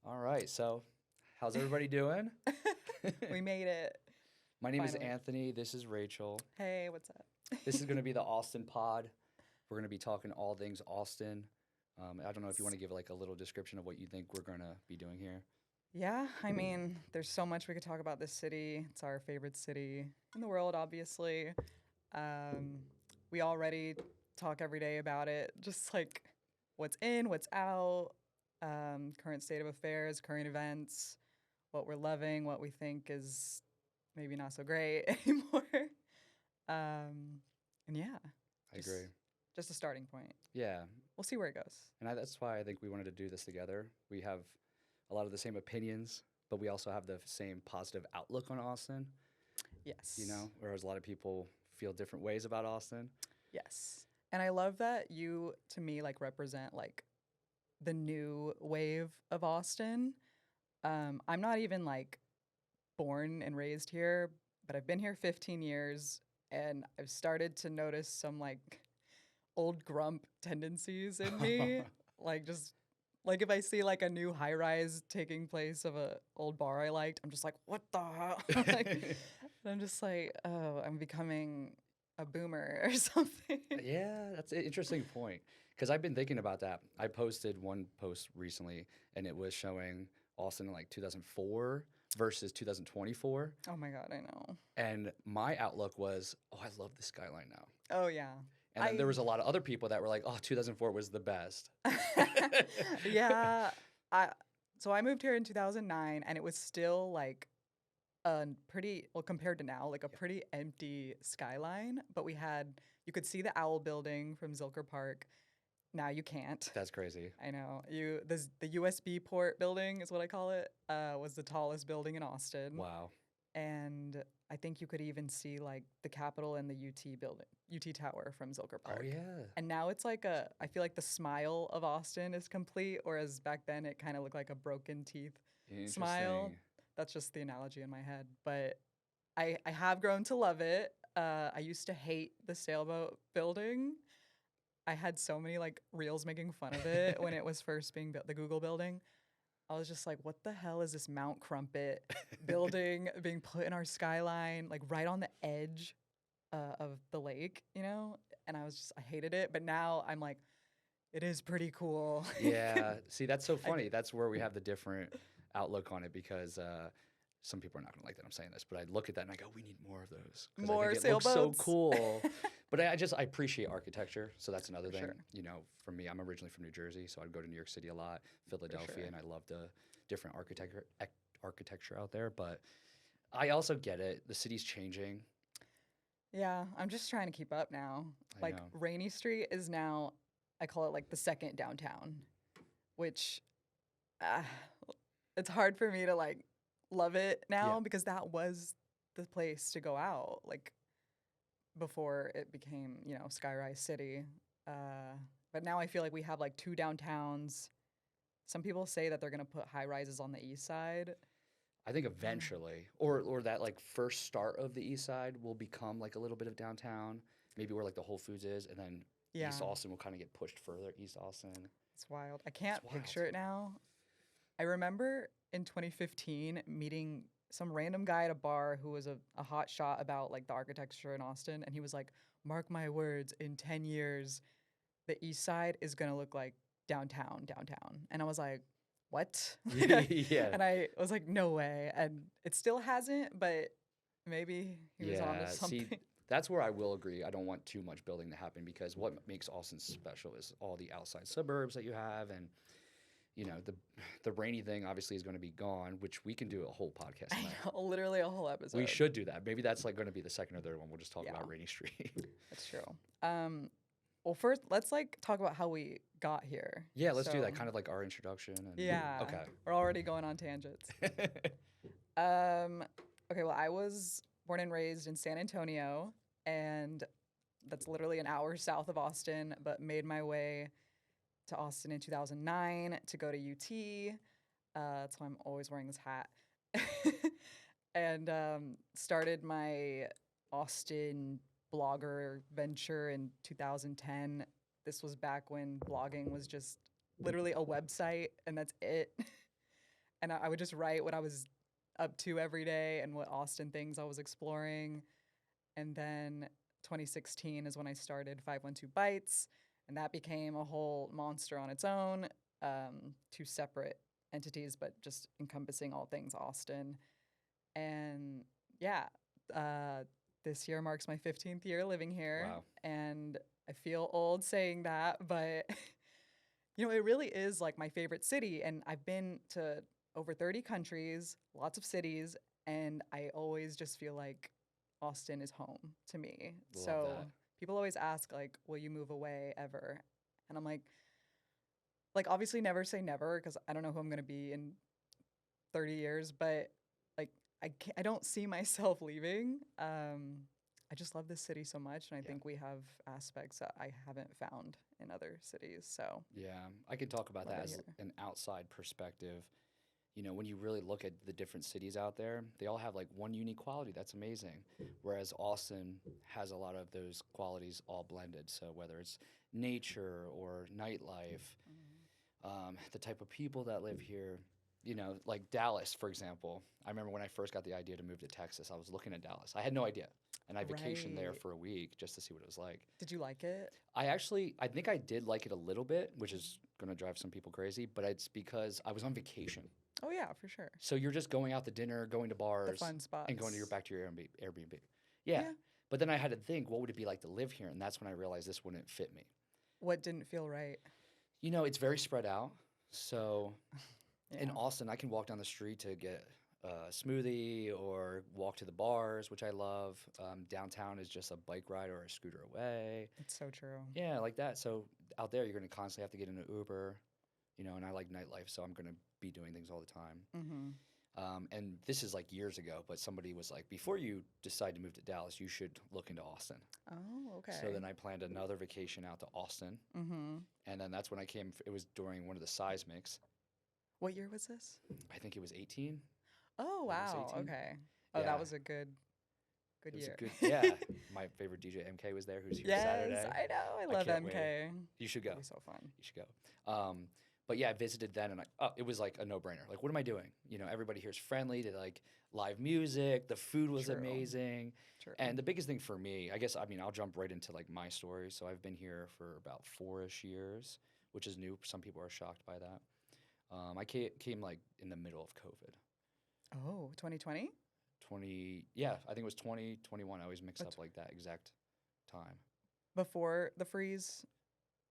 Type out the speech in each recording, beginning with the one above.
All right, so how's everybody doing? We made it. My name is Finally. Anthony. This is Rachel. Hey, what's up? This is going to be the Austin Pod. We're going to be talking all things Austin. I don't know if you want to give like a little description of what you think we're going to be doing here. Yeah, I mean, there's so much we could talk about this city. It's our favorite city in the world, obviously. Um, we already talk every day about it, just like what's in, what's out, current state of affairs, current events, what we're loving, what we think is maybe not so great anymore. And yeah, I just agree. just a starting point. Yeah, We'll see where it goes. and that's why I think we wanted to do this together. We have a lot of the same opinions, but we also have the same positive outlook on Austin, Yes. whereas a lot of people feel different ways about Austin. Yes. And I love that you, to me, like represent like the new wave of Austin. I'm not even like born and raised here, but I've been here 15 years and I've started to notice some like old grump tendencies in me. Like just like if I see like a new high rise taking place of a old bar I liked, I'm just like, what the hell? Like, and I'm just like, oh, I'm becoming a boomer or something. Yeah, that's an interesting point. Because I've been thinking about that. I posted one post recently, and it was showing Austin in like 2004 versus 2024. Oh my God, I know. And my outlook was, oh, I love the skyline now. Oh yeah. And then there I was a lot of other people that were like, oh, 2004 was the best. yeah. I so I moved here in 2009 and it was still like a pretty well compared to now, like a Yeah, pretty empty skyline, but we had you could see the owl building from Zilker Park. Now you can't. that's crazy. I know. The USB port building is what I call it, was the tallest building in Austin. Wow. And I think you could even see like the Capitol and the UT building, UT Tower from Zilker Oh, Park. yeah. And now it's like I feel like the smile of Austin is complete, whereas back then it kind of looked like a broken teeth smile. Interesting. That's just the analogy in my head. But I have grown to love it. I used to hate the sailboat building. I had so many like reels making fun of it when it was first being built, the Google building. I was just like, what the hell is this Mount Crumpet building being put in our skyline, like right on the edge of the lake, you know? And I hated it. But now I'm like, it is pretty cool. Yeah. See, that's so I, funny. That's where we have the different outlook on it because some people are not going to like that I'm saying this, but I look at that and I go, we need more of those because I more think it looks so sailboats. cool. But I appreciate architecture, so that's another For thing. sure. For me, I'm originally from New Jersey, so I'd go to New York City a lot, For Philadelphia, sure. and I love the different architecture out there. But I also get it. The city's changing. Yeah, I'm just trying to keep up now. I Like know. Rainy Street is now, I call it like the second downtown, which uh, it's hard for me to like love it Yeah. now because that was the place to go out like before it became, Skyrise City. But now I feel like we have like two downtowns. Some people say that they're going to put high rises on the east side. I think I don't know. eventually, or that like first start of the East Side will become like a little bit of downtown, maybe where like the Whole Foods is, and then Yeah, East Austin will kind of get pushed further East Austin. it's wild. I It's can't wild. picture it now. I remember in 2015 meeting some random guy at a bar who was a hot shot about like the architecture in Austin. And he was like, mark my words, in 10 years, the east side is going to look like downtown. And I was like, what? Yeah. And I was like, no way. And it still hasn't, but maybe he was onto Yeah, see, something. that's where I will agree. I don't want too much building to happen because what makes Austin special is all the outside suburbs that you have, and the rainy thing obviously is going to be gone, which we can do a whole podcast I on that. know, literally a whole We episode. should do that. Maybe that's like going to be the second or third one. We'll just talk Yeah, about Rainy Street. that's true. Um, well, first, let's like talk about how we got here. Yeah, let's do So, that. Kind of like our introduction. And yeah, okay. we're already going on tangents. Um, okay, well, I was born and raised in San Antonio, and that's literally an hour south of Austin, but made my way to Austin in 2009 to go to UT. That's why I'm always wearing this hat. And started my Austin blogger venture in 2010. This was back when blogging was just literally a website, and that's it. and I would just write what I was up to every day and what Austin things I was exploring. And then 2016 is when I started 512 Bites, and that became a whole monster on its own, two separate entities, but just encompassing all things Austin. And yeah, uh, this year marks my 15th year living here, Wow. and I feel old saying that, but it really is like my favorite city. And I've been to over 30 countries, lots of cities, and I always just feel like Austin is home to me. Love So that. people always ask, like, will you move away ever? And I'm like obviously never say never because I don't know who I'm going to be in 30 years, but like I don't see myself leaving. I just love this city so much, and I Yeah. think we have aspects that I haven't found in other cities. So Yeah, I can talk about love that it as here. an outside perspective. When you really look at the different cities out there, they all have like one unique quality that's amazing. Whereas Austin has a lot of those qualities all blended. So whether it's nature or nightlife, the type of people that live here, like Dallas, for example. I remember when I first got the idea to move to Texas, I was looking at Dallas. I had no idea. And I vacationed there Right. for a week just to see what it was like. Did you like it? I think I did like it a little bit, which is going to drive some people crazy, but it's because I was on vacation. Oh yeah, for sure. So you're just going out to dinner, going to The bars, fun and going to spots. back to your Airbnb. Yeah. Yeah. But then I had to think, what would it be like to live here? And that's when I realized this wouldn't fit me. What didn't feel right? It's very spread out. So in Yeah. Austin, I can walk down the street to get a smoothie or walk to the bars, which I love. Downtown is just a bike ride or a scooter away. It's so true. Yeah, like that. So out there, you're going to constantly have to get in an Uber, and I like nightlife, so I'm going to be doing things all the time. Mm-hmm. And this is like years ago, but somebody was like, before you decide to move to Dallas, you should look into Austin. Oh, okay. So then I planned another vacation out to Austin. Mm-hmm. And then that's when I came, it was during one of the seismics. What year was this? I think it was 18. Oh, When I was wow. 18. Okay. Oh, Yeah. that was a good It was year. a good, yeah. My favorite DJ MK was there, who's here Yes, Saturday. I know. I love can't wait. MK. You should go. It'll be so fun. You should go. But yeah, I visited then, and it was like a no-brainer. Like, what am I doing? Everybody here's friendly to like live music. The food was True. amazing, True. and the biggest thing for me, I guess, I'll jump right into like my story. So I've been here for about 4-ish years, which is new. Some people are shocked by that. I came like in the middle of COVID. Oh, 2020? Yeah, I think it was 2021. I always mix That's- up like that exact time. Before the freeze?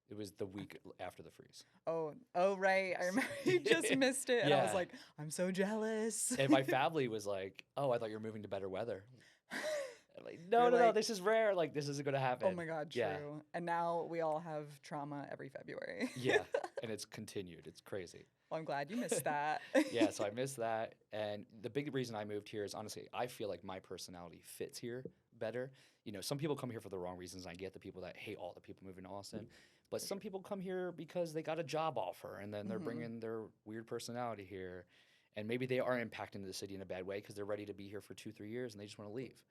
It was the week after the freeze. Oh, right. I remember you just missed it. And I was Yeah. like, I'm so jealous. And my family was like, "Oh, I thought you were moving to better weather." I'm like, no, You're no, no, like- this is rare. Like, this isn't gonna happen. Oh my God, true. Yeah. And now we all have trauma every February. Yeah, and it's continued. It's crazy. Well, I'm glad you missed that. Yeah, so I missed that. And the big reason I moved here is honestly, I feel like my personality fits here better. Some people come here for the wrong reasons. I get the people that hate all the people moving to Austin. But some people come here because they got a job offer and then they're Mhm. bringing their weird personality here. And maybe they are impacting the city in a bad way because they're ready to be here for 2-3 years and they just want to leave.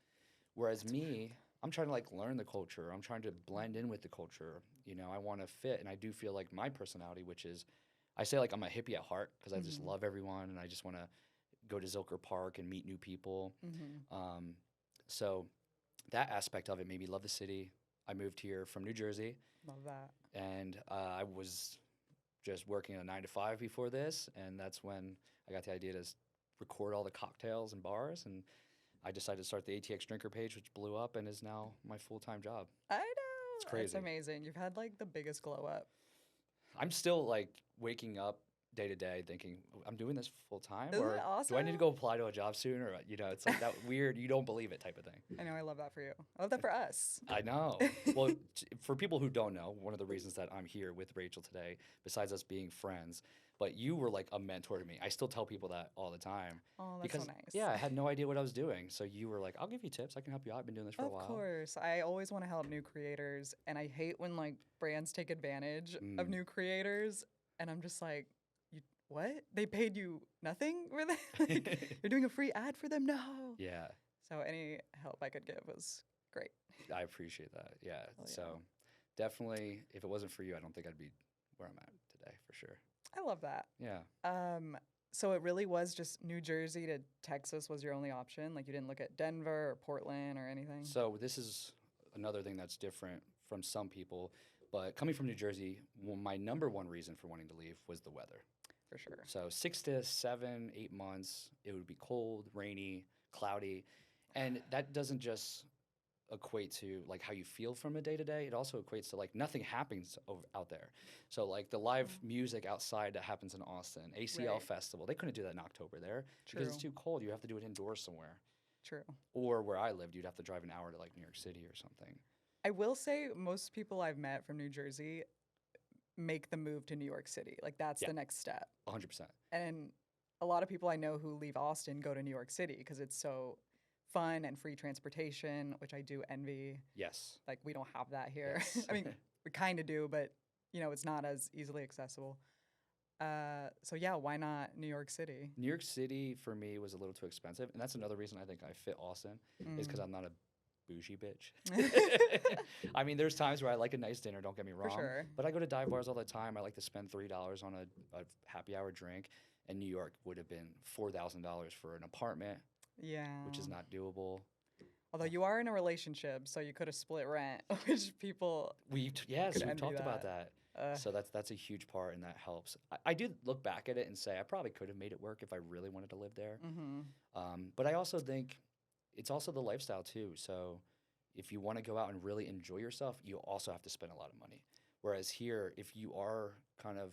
Whereas me, I'm trying to like learn the culture. I'm trying to blend in with the culture. I want to fit. And I do feel like my personality, which is, I say like I'm a hippie at heart because I just Mhm. love everyone and I just want to go to Zilker Park and meet new people. Mm-hmm. So that aspect of it made me love the city. I moved here from New Jersey Love that. and I was just working a 9 to 5 before this. And that's when I got the idea to record all the cocktails and bars. And I decided to start the ATX Drinker page, which blew up and is now my full-time job. I know. It's It's crazy. amazing. You've had like the biggest glow up. I'm still like waking up day to day thinking, I'm doing this full time, Isn't or it do I need to awesome? go apply to a job soon? Or it's like that weird, you don't believe it type of thing. I know. I love that for you. I love that for us. I know. Well, for people who don't know, one of the reasons that I'm here with Rachel today, besides us being friends, but you were like a mentor to me. I still tell people that all the time Oh, that's because so nice. yeah, I had no idea what I was doing. So you were like, I'll give you tips. I can help you out. I've been doing this for a Of while. course. I always want to help new creators, and I hate when like brands take advantage of Mm. new creators, and I'm just like, you what? They paid you nothing for that? Like, you're doing a free ad for them? No. Yeah, So any help I could give was great. I appreciate that. Yeah. Oh, yeah. So definitely, if it wasn't for you, I don't think I'd be where I'm at today for sure. I love that. Yeah. So it really was just New Jersey to Texas was your only option? Like you didn't look at Denver or Portland or anything? So this is another thing that's different from some people. But coming from New Jersey, my number one reason for wanting to leave was the weather. For sure. So 6 to 7, 8 months, it would be cold, rainy, cloudy, and that doesn't just equate to like how you feel from a day to day. It also equates to like nothing happens out there. So like the live music outside that happens in Austin, ACL Right. Festival, they couldn't do that in October there because it's True. too cold. You have to do it indoors somewhere. True. Or where I lived, you'd have to drive an hour to like New York City or something. I will say most people I've met from New Jersey make the move to New York City. Like that's Yeah. the next step. 100%. And a lot of people I know who leave Austin go to New York City because it's so fun and free transportation, which I do envy. Yes. Like we don't have that here. Yes. I mean, we kind of do, but you know, it's not as easily accessible. So yeah, why not New York City? New York City for me was a little too expensive, and that's another reason I think I fit Austin is because I'm not a bougie bitch. I mean, there's times where I like a nice dinner. Don't get me wrong, sure. but I go to dive bars all the time. I like to spend $3 on a happy hour drink, and New York would have been $4,000 for an apartment, Yeah. which is not doable. Although you are in a relationship, so you could have split rent, which people Yes, could we've envy talked about that. uh, So that's a huge part, and that helps. I do look back at it and say I probably could have made it work if I really wanted to live there. But I also think it's also the lifestyle too. So if you want to go out and really enjoy yourself, you also have to spend a lot of money. Whereas here, if you are kind of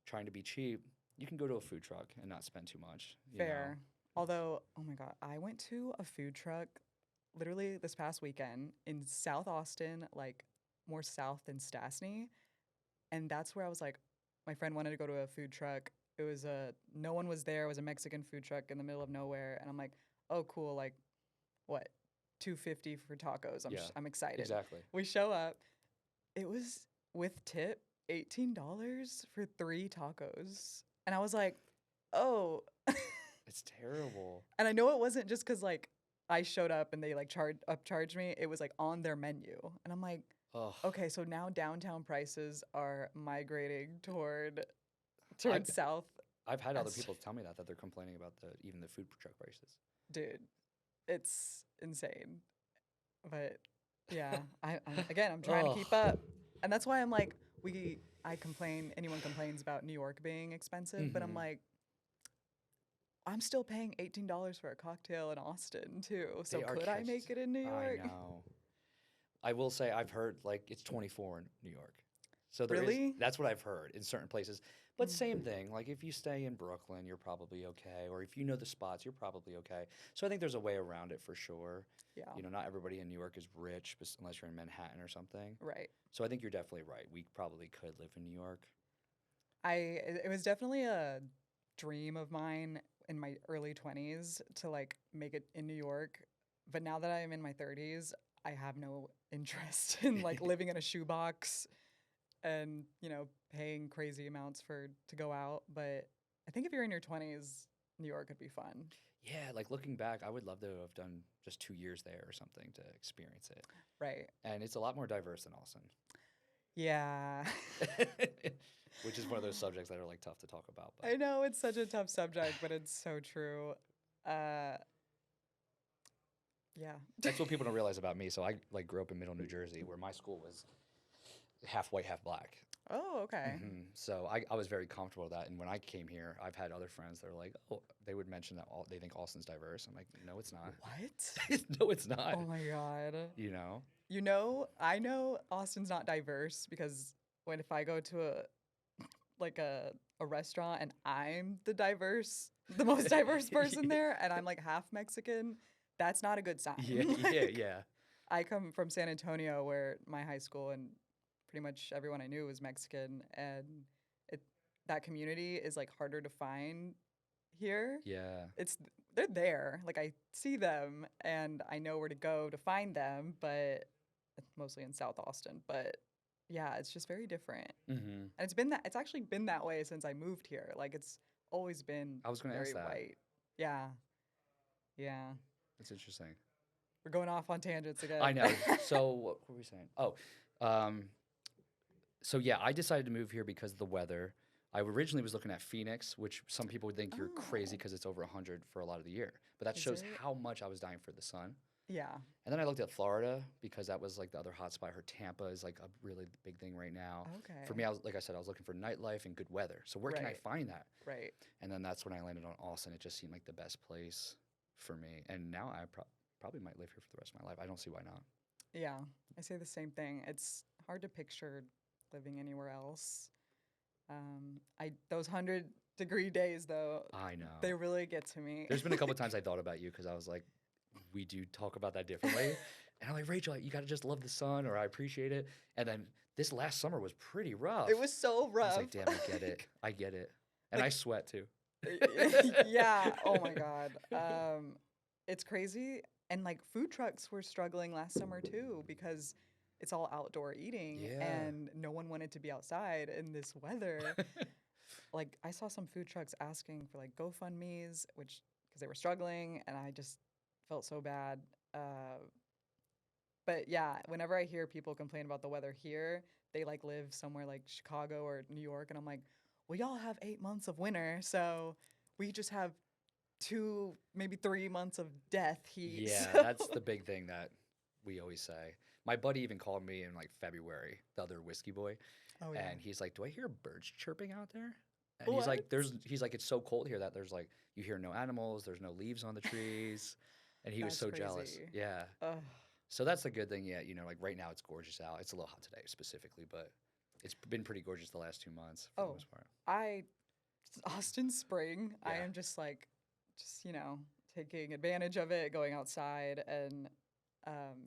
trying to be cheap, you can go to a food truck and not spend too much. You know? fair. Although, oh my God, I went to a food truck literally this past weekend in South Austin, like more south than Stastny. And that's where I was like, my friend wanted to go to a food truck. It was no one was there. It was a Mexican food truck in the middle of nowhere. And I'm like, oh, cool. Like, what? $2.50 for tacos. Yeah, I'm excited. Exactly. We show up. It was with tip $18 for 3 tacos. And I was like, oh. It's terrible. And I know it wasn't just because like I showed up and they like upcharged me. It was like on their menu. And I'm like, Ugh. okay, so now downtown prices are migrating towards south. I've had other That's- people tell me that they're complaining about even the food truck prices. Dude, it's insane. But yeah, I'm trying to keep up. And that's why I'm like, anyone complains about New York being expensive, but I'm Mhm. like, I'm still paying $18 for a cocktail in Austin too. So They are could I catchy. make it in New York? I know. I will say I've heard like it's 24 in New York. So Really? that's what I've heard in certain places. But Mm. same thing, like if you stay in Brooklyn, you're probably okay, or if you know the spots, you're probably okay. So I think there's a way around it for sure. Yeah. You know, not everybody in New York is rich unless you're in Manhattan or something. Right. So I think you're definitely right. We probably could live in New York. It was definitely a dream of mine in my early 20s to like make it in New York. But now that I'm in my 30s, I have no interest in like living in a shoebox and, you know, paying crazy amounts to go out. But I think if you're in your 20s, New York would be fun. Yeah, like looking back, I would love to have done just 2 years there or something to experience it. Right. And it's a lot more diverse than Austin. Yeah. Which is one of those subjects that are like tough to talk about. I know it's such a tough subject, but it's so true. Yeah. That's what people don't realize about me. So I like grew up in Middle New Jersey, where my school was half white, half black. Oh, okay. So I was very comfortable with that. And when I came here, I've had other friends that are like, oh, they would mention that they think Austin's diverse. I'm like, no, it's not. What? No, it's not. Oh my God. You know? You know, I know Austin's not diverse because if I go to a restaurant and I'm the most diverse person there, and I'm like half Mexican, that's not a good sign. Yeah, Like, yeah. I come from San Antonio, where my high school and pretty much everyone I knew was Mexican, and that community is like harder to find here. Yeah. They're there. Like I see them and I know where to go to find them, but mostly in South Austin. But yeah, it's just very different. Mm-hmm. And it's actually been that way since I moved here. Like it's always been I was going to very ask that. white. Yeah. Yeah. That's interesting. We're going off on tangents again. I know. So what were we saying? Oh, so yeah, I decided to move here because of the weather. I originally was looking at Phoenix, which some people would think you're crazy Oh, because it's over 100 for a lot of the year. But that is shows it? how much I was dying for the sun. Yeah. And then I looked at Florida because that was like the other hot spot. I heard Tampa is like a really big thing right now. For Okay. me, like I said, I was looking for nightlife and good weather. So where can I Right. find that? Right. And then that's when I landed on Austin. It just seemed like the best place for me. And now I probably might live here for the rest of my life. I don't see why not. Yeah. I say the same thing. It's hard to picture living anywhere else. I those 100-degree days though, I they know. really get to me. There's been a couple times I thought about you because I was like, we do talk about that differently. And I'm like, Rachel, you got to just love the sun or I appreciate it. And then this last summer was pretty rough. It was so I was rough. like, damn, I get it. I get it. And I Like, sweat too. yeah. Oh my God. It's crazy. And like food trucks were struggling last summer too because it's all outdoor eating Yeah. and no one wanted to be outside in this weather. Like I saw some food trucks asking for like GoFundMe's, which because they were struggling, and I just felt so bad. But yeah, whenever I hear people complain about the weather here, they like live somewhere like Chicago or New York, and I'm like, well, y'all have 8 months of winter, so we just have 2, maybe 3 months of death heat. Yeah, So, that's the big thing that we always say. My buddy even called me in like February, the other whiskey boy, oh yeah, and he's like, "Do I hear birds chirping out there?" And he's what? like, he's like, "It's so cold here that there's like you hear no animals, there's no leaves on the trees." And he was That's so jealous. crazy. Yeah. Ugh, So that's the good thing. Yeah, like right now it's gorgeous out. It's a little hot today specifically, but it's been pretty gorgeous the last 2 months for the oh, most part. I Austin spring. I Yeah. am just like, taking advantage of it, going outside, and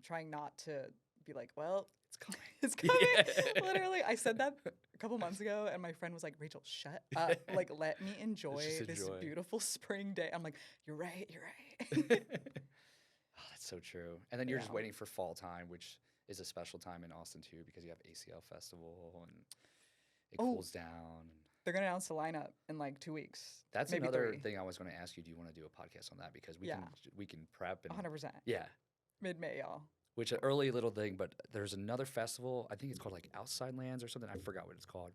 trying not to be like, well, It's coming. it's coming. Yeah. Literally, I said that a couple months ago, and my friend was like, Rachel, shut up. Like, let me enjoy just this enjoy. beautiful spring day. I'm like, you're right. You're right. Oh, that's so true. And then you're just Yeah. waiting for fall time, which is a special time in Austin too, because you have ACL Festival and it Oh, cools down. And they're gonna announce the lineup in like 2 weeks, that's maybe another 3. thing I was going to ask you. Do you want to do a podcast on that? Because Yeah, we can prep and 100%. yeah, Mid-May, y'all. which an early little thing. But there's another festival. I think it's called like Outside Lands or something. I forgot what it's called.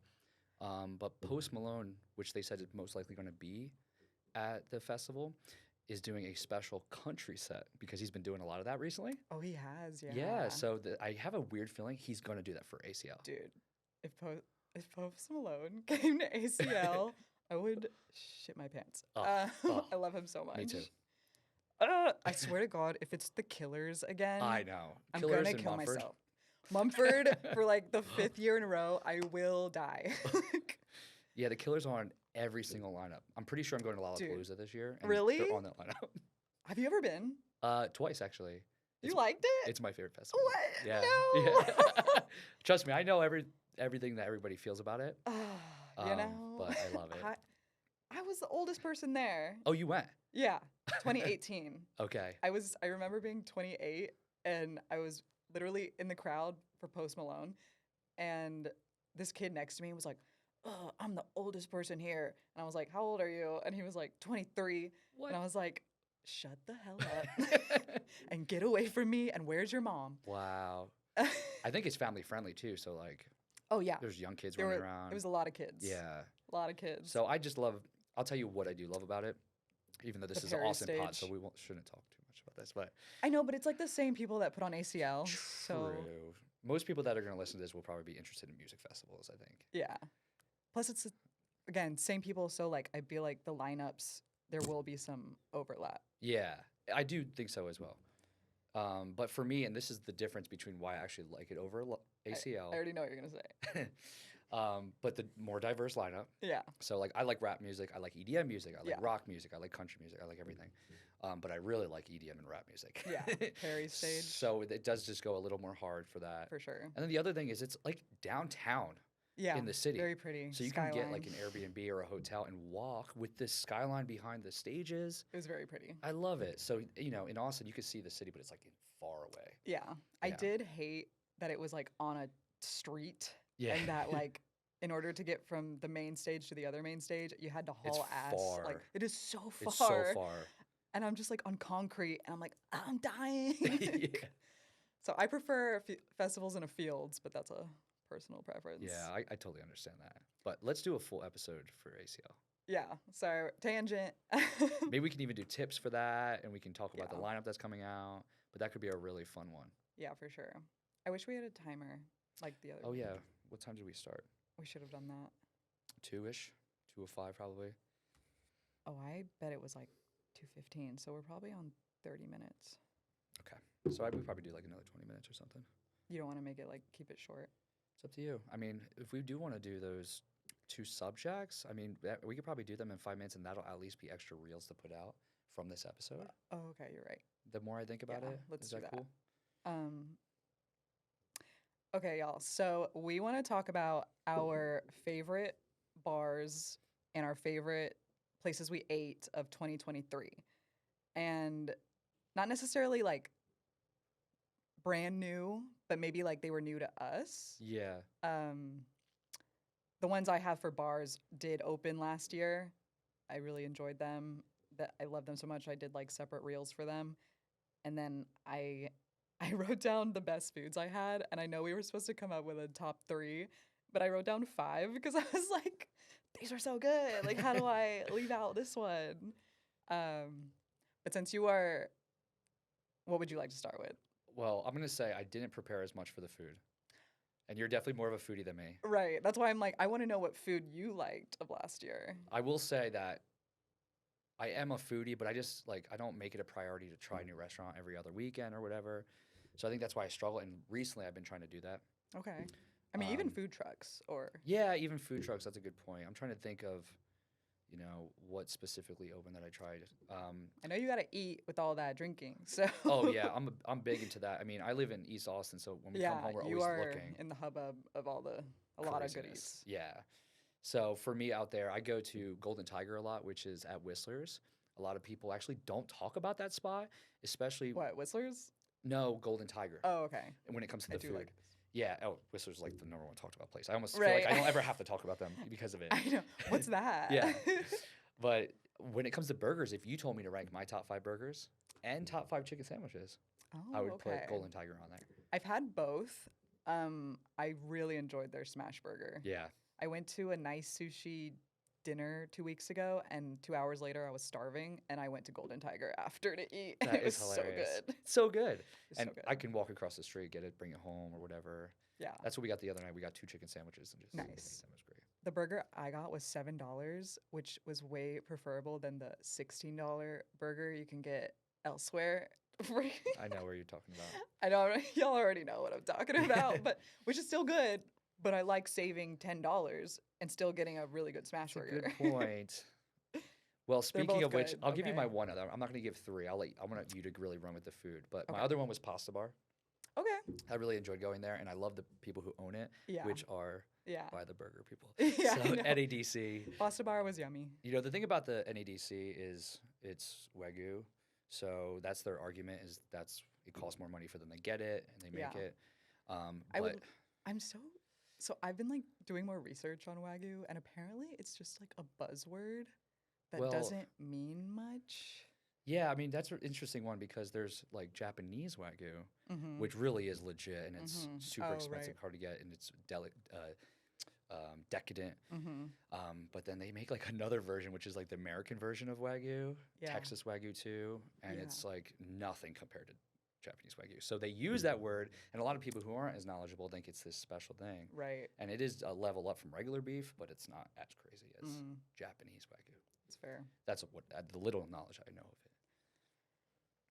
But Post Malone, which they said is most likely going to be at the festival, is doing a special country set because he's been doing a lot of that recently. Oh, he has, Yeah, yeah. so I have a weird feeling he's going to do that for ACL. Dude, if Post Malone came to ACL, I would shit my pants. Oh, oh, I love him so much. me too. I swear to God, if it's the Killers again, I know. I'm Killers gonna and kill Mumford. myself. Mumford for like the 5th year in a row, I will die. Yeah, the Killers are on every single lineup. I'm pretty sure I'm going to Dude, Lollapalooza this year, and really? they're on that lineup. Have you ever been? Twice actually. You It's liked it? it's my favorite festival. What? Yeah, No. yeah. Trust me, I know everything that everybody feels about it. You know, But I love it. I was the oldest person there. Oh, you went? Yeah, 2018. Okay. I remember being 28 and I was literally in the crowd for Post Malone, and this kid next to me was like, "Oh, I'm the oldest person here." And I was like, "How old are you?" And he was like, 23. What? And I was like, "Shut the hell up and get away from me, and where's your mom?" Wow. I think it's family friendly too. So like, Oh yeah. there's young kids There running were around. it was a lot of kids. Yeah. A lot of kids. So I just love. I'll tell you what I do love about it. Even though this The is an Perry awesome pod, so stage. we shouldn't talk too much about this. But I know, but it's like the same people that put on ACL. So true. Most people that are going to listen to this will probably be interested in music festivals. I think. yeah. Plus it's again, same people, so like I feel like the lineups there will be some overlap. Yeah, I do think so as well. But for me, and this is the difference between why I actually like it over ACL. I already know what you're gonna say. But the more diverse lineup. Yeah. So like I like rap music, I like EDM music, I like Yeah. rock music, I like country music, I like everything. But I really like EDM and rap music. Yeah. Perry's stage. So it does just go a little more hard for that. For sure. And then the other thing is it's like downtown Yeah. in the city. Very pretty. So you Skyline. can get like an Airbnb or a hotel and walk with this skyline behind the stages. It was very pretty. I love it. So, in Austin, you can see the city, but it's like far away. Yeah. I Yeah. did hate that it was like on a street Yeah. and that like in order to get from the main stage to the other main stage, you had to It's haul ass. Like far. it is so far. It's so far. And I'm just like on concrete and I'm like, I'm dying. Yeah. So I prefer festivals in a fields, but that's a personal preference. Yeah, I totally understand that. But let's do a full episode for ACL. Yeah. So tangent. Maybe we can even do tips for that, and we can talk about the Yeah. lineup that's coming out. But that could be a really fun one. Yeah, for sure. I wish we had a timer like the other. Oh week. yeah, what time did we start? We should have done that. 2-ish, 2:05 probably. Oh, I bet it was like 2:15. So we're probably on 30 minutes. Okay, so I would probably do like another 20 minutes or something. You don't want to make it like keep it short. It's up to you. I mean, if we do want to do those 2 subjects, I mean, we could probably do them in 5 minutes, and that'll at least be extra reels to put out from this episode. Oh, okay, you're right. The more I think about Yeah, it, let's is do that that. cool? Okay, y'all. So we want to talk about our favorite bars and our favorite places we ate of 2023. And not necessarily like brand new, but maybe like they were new to us. Yeah. The ones I have for bars did open last year. I really enjoyed them. That I love them so much. I did like separate reels for them. And then I wrote down the best foods I had, and I know we were supposed to come up with a top 3, but I wrote down 5 because I was like, these are so good. Like, how do I leave out this one? But since you are, what would you like to start with? Well, I'm gonna say I didn't prepare as much for the food, and you're definitely more of a foodie than me. Right. That's why I'm like, I want to know what food you liked of last year. I will say that I am a foodie, but I just like I don't make it a priority to try a new restaurant every other weekend or whatever. So I think that's why I struggle. And recently, I've been trying to do that. Okay. I mean, even Um, food trucks or. Yeah, even food trucks. That's a good point. I'm trying to think of, what specifically open that I tried. I know you got to eat with all that drinking. So. Oh yeah, I'm big into that. I mean, I live in East Austin, so when we come Yeah, home, we're you always are looking. in the hubbub of a lot of Craziness. goodies. Yeah. So for me out there, I go to Golden Tiger a lot, which is at Whistler's. A lot of people actually don't talk about that spot, especially What, Whistlers? no Golden Tiger. Oh, okay. When it comes to I the do food. like. Yeah. Oh, Whistler's like the number 1 talked about place. I almost feel Right. like I don't ever have to talk about them because of it. I know. What's that? Yeah. But when it comes to burgers, if you told me to rank my top 5 burgers and top 5 chicken sandwiches, Oh, I would okay. put Golden Tiger on there. I've had both. I really enjoyed their smash burger. Yeah. I went to a nice sushi dinner 2 weeks ago, and 2 hours later, I was starving, and I went to Golden Tiger after to eat. And That it was is hilarious. so good. So good. It's And so good. I can walk across the street, get it, bring it home or whatever. Yeah. That's what we got the other night. We got 2 chicken sandwiches and just ate Nice. them. It was great. The burger I got was $7, which was way preferable than the $16 burger you can get elsewhere. I know where you're talking about. I know y'all already know what I'm talking about, but which is still good. But I like saving $10 and still getting a really good smash That's a burger. good point. Well, speaking both of which, good, I'll give you my okay. one other. I'm not going to give 3. I want you to really run with the food. But my Okay. other one was Pasta Bar. Okay. I really enjoyed going there, and I love the people who own it, Yeah. which are Yeah. by the burger people. Yeah, I So know. NADC. Pasta bar was yummy. The thing about the NADC is it's Wagyu. So that's their argument is it costs more money for them to get it and they make Yeah. it. I But would. I'm so I've been like doing more research on Wagyu, and apparently it's just like a buzzword that Well- doesn't mean much. yeah, I mean that's an interesting one because there's like Japanese Wagyu, Mm-hmm. which really is legit and it's Mhm. super Oh, expensive, right. hard to get, and it's decadent. Mm-hmm. But then they make like another version, which is like the American version of Wagyu, Yeah. Texas Wagyu too, and Yeah. it's like nothing compared to Japanese Wagyu. So they use that word, and a lot of people who aren't as knowledgeable think it's this special thing, Right. and it is a level up from regular beef, but it's not as crazy as Mm, Japanese Wagyu. it's fair. That's what the little knowledge I know of it.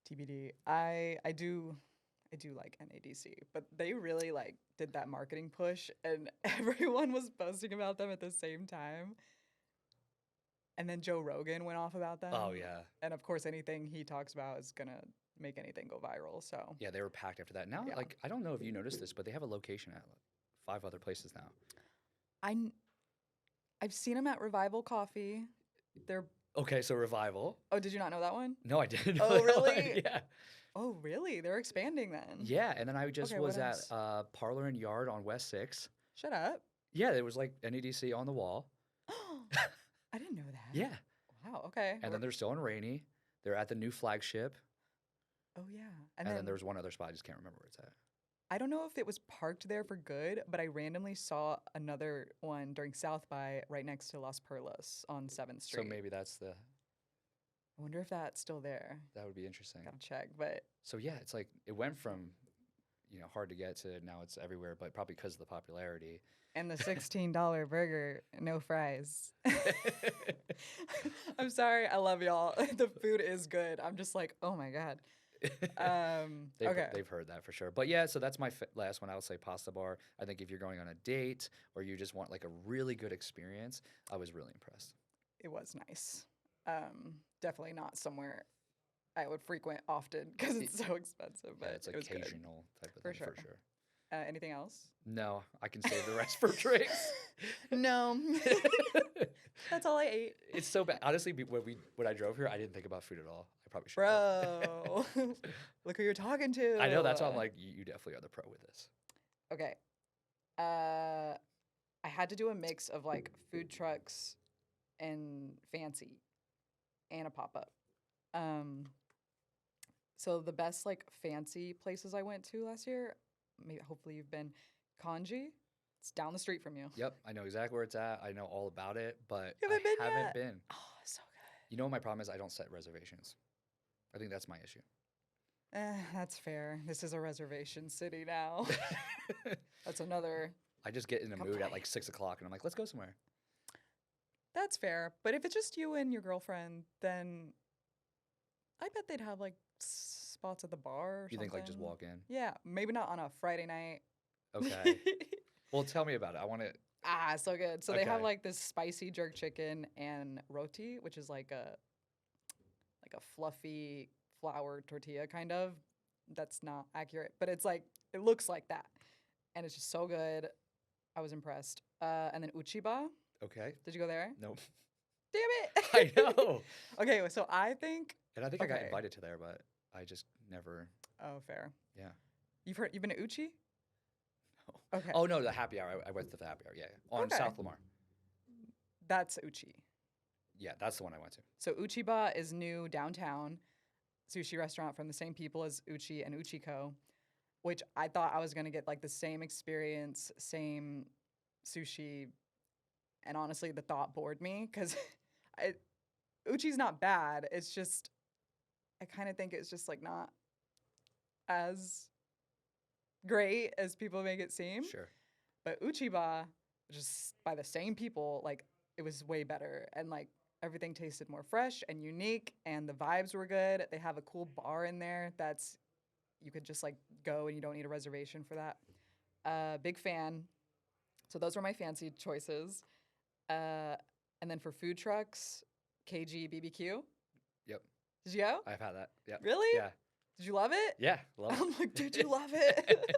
TBD. I do like NADC, but they really like did that marketing push, and everyone was posting about them at the same time. And then Joe Rogan went off about them. Oh yeah, And of course, anything he talks about is gonna make anything go viral. So yeah, they were packed after that. Now, Yeah. like I don't know if you noticed this, but they have a location at like 5 other places now. I've seen them at Revival Coffee. They're Okay, so Revival. oh, did you not know that one? No, I didn't. Oh, know that one. really? Yeah. Oh, really? They're expanding then. Yeah, and then I just Okay, what was at else? Parlor and Yard on West 6. Shut up. Yeah, there was like NEDC on the wall. I didn't know that. Yeah. Wow. Okay. And We're- then they're still in Rainy. They're at the new flagship. oh yeah. And then there's one other spot. I just can't remember where it's at. I don't know if it was parked there for good, but I randomly saw another one during South by right next to Las Perlas on 7th So Street. maybe that's the I wonder if that's still there. that would be interesting. Gotta check. But So yeah, it's like it went from hard to get to now it's everywhere, but probably because of the popularity. and the $16 burger, no fries. I'm sorry, I love y'all. The food is good. I'm just like, oh my god. Okay. They've heard that for sure. But yeah, so that's my last one. I would say Pasta Bar. I think if you're going on a date or you just want like a really good experience, I was really impressed. It was nice. Definitely not somewhere I would frequent often because it's so expensive. But Yeah, it's it was good. occasional type of For thing for sure. sure. Anything else? No, I can save the rest for drinks. No. That's all I ate. It's so bad. Honestly, when I drove here, I didn't think about food at all. I probably should. Bro. Look who you're talking to. I know, that's why I'm like, you definitely are the pro with this. Okay. I had to do a mix of like food trucks and fancy and a pop-up. So the best like fancy places I went to last year, maybe hopefully you've been, Kanji. It's down the street from you. Yep, I know exactly where it's at. I know all about it, but You haven't been I haven't yet? been. Oh, so good. You know what my problem is? I don't set reservations. I think that's my issue. That's fair. This is a reservation city now. That's another. I just get in the mood at Complaint. like 6 o'clock, and I'm like, let's go somewhere. That's fair. But if it's just you and your girlfriend, then I bet they'd have like spots at the bar or You think like just something. walk in? Yeah, maybe not on a Friday night. Okay. Well, tell me about it. I want to. So good. So they have Okay. like this spicy jerk chicken and roti, which is like a fluffy flour tortilla kind of. That's not accurate, but it's like it looks like that, and it's just so good. I was impressed. And then Uchiba. Okay. Did you go there? Nope. Damn it! I know. Okay, so I think. And I think I got Okay. invited to there, but I just never. Oh, fair. Yeah. You've been to Uchi? No. Okay. Oh no, the happy hour. I went to the happy hour. Yeah, on Okay. South Lamar. That's Uchi. Yeah, that's the one I went to. So Uchiba is new downtown sushi restaurant from the same people as Uchi and Uchiko, which I thought I was gonna get like the same experience, same sushi, and honestly, the thought bored me because Uchi's not bad. It's just I kind of think it's just like not as great as people make it seem. Sure. But Uchiba, just by the same people, like it was way better and like everything tasted more fresh and unique and the vibes were good. They have a cool bar in there that's you could just like go and you don't need a reservation for that. Big fan. So those were my fancy choices. And then for food trucks, KG BBQ. Yep. Did you go? I've had that. Yeah. Really? Yeah. Did you love it? Yeah. Love it. I'm like, did you love it?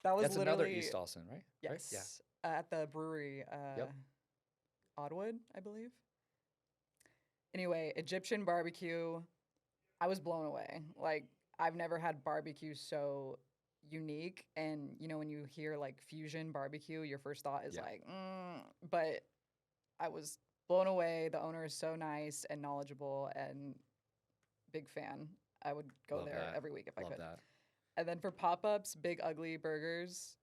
That was That's literally another East Austin, right? Right? yes, at the brewery, Oddwood, I believe. Anyway, Egyptian barbecue, I was blown away. Like I've never had barbecue so unique, and you know when you hear like fusion barbecue, your first thought is Yeah. like, but I was blown away. The owner is so nice and knowledgeable, and big fan. I would go Love there that. every week if I Love could. that. And then for pop-ups, Big Ugly Burgers.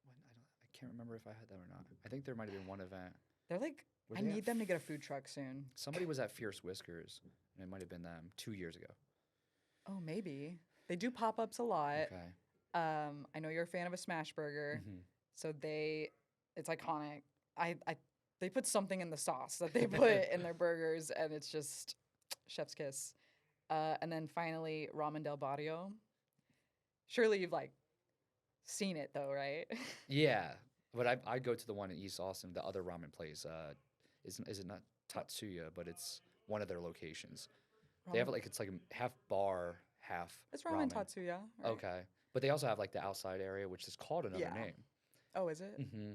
I can't remember if I had that or not. I think there might have been one event. They're like, Were I they at need them to get a food truck soon. Somebody was at Fierce Whiskers, and it might have been them 2 years ago. Oh, maybe. They do pop-ups a lot. Okay. I know you're a fan of a smash burger, Mhm. so it's iconic. They put something in the sauce that they put in their burgers, and it's just chef's kiss. And then finally, Ramen del Barrio. Surely you've like seen it though, right? Yeah, but I go to the one in East Austin, the other ramen place. Is it not Tatsuya, but it's one of their locations. They have Ramen- like it's like a half bar, half It's Ramen Tatsuya. Right? Okay, but they also have like the outside area, which is called another Yeah. name. Oh, is it? Mm-hmm.